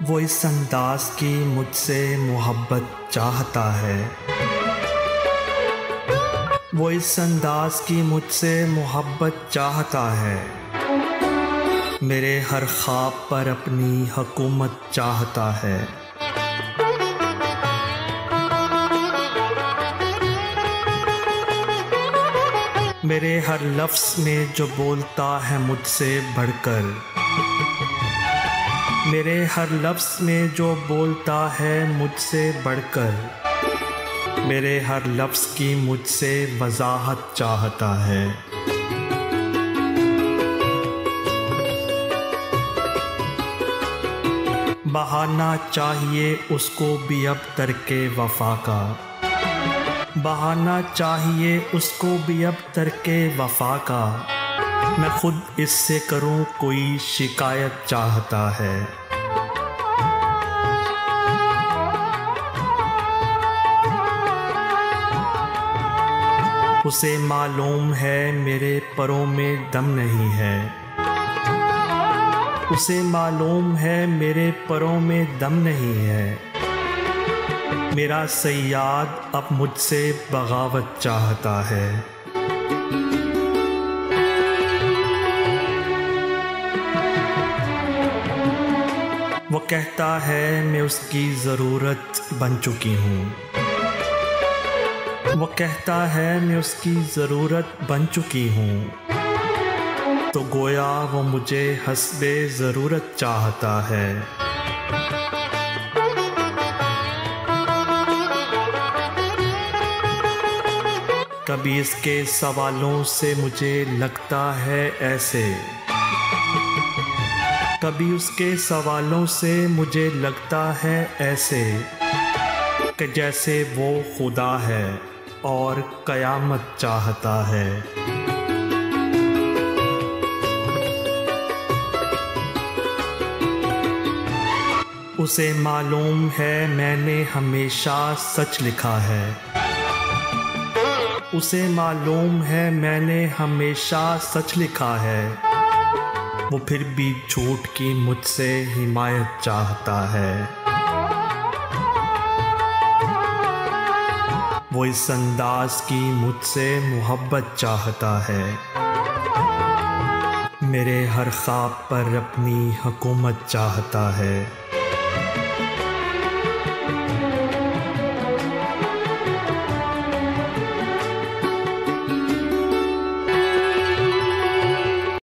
वो इस अंदाज की मुझसे मोहब्बत चाहता है। वो इस अंदाज की मुझसे मोहब्बत चाहता है। मेरे हर ख्वाब पर अपनी हुकूमत चाहता है। मेरे हर लफ्ज़ में जो बोलता है मुझसे बढ़कर, मेरे हर लफ्ज़ में जो बोलता है मुझसे बढ़कर, मेरे हर लफ्ज़ की मुझसे वज़ाहत चाहता है। बहाना चाहिए उसको भी अब तरके वफ़ा का, बहाना चाहिए उसको भी अब तरके वफ़ा का। मैं खुद इससे करूं कोई शिकायत चाहता है। उसे मालूम है मेरे परों में दम नहीं है। उसे मालूम है मेरे परों में दम नहीं है। मेरा सैयाद अब मुझसे बगावत चाहता है। वो कहता है मैं उसकी ज़रूरत बन चुकी हूँ। वो कहता है मैं उसकी ज़रूरत बन चुकी हूँ। तो गोया वो मुझे हस्बे ज़रूरत चाहता है। कभी इसके सवालों से मुझे लगता है ऐसे, कभी उसके सवालों से मुझे लगता है ऐसे कि जैसे वो खुदा है और क़यामत चाहता है। उसे मालूम है मैंने हमेशा सच लिखा है। उसे मालूम है मैंने हमेशा सच लिखा है। वो फिर भी झूठ की मुझसे हिमायत चाहता है। वो इस अंदाज की मुझसे मोहब्बत चाहता है। मेरे हर ख्वाब पर अपनी हुकूमत चाहता है।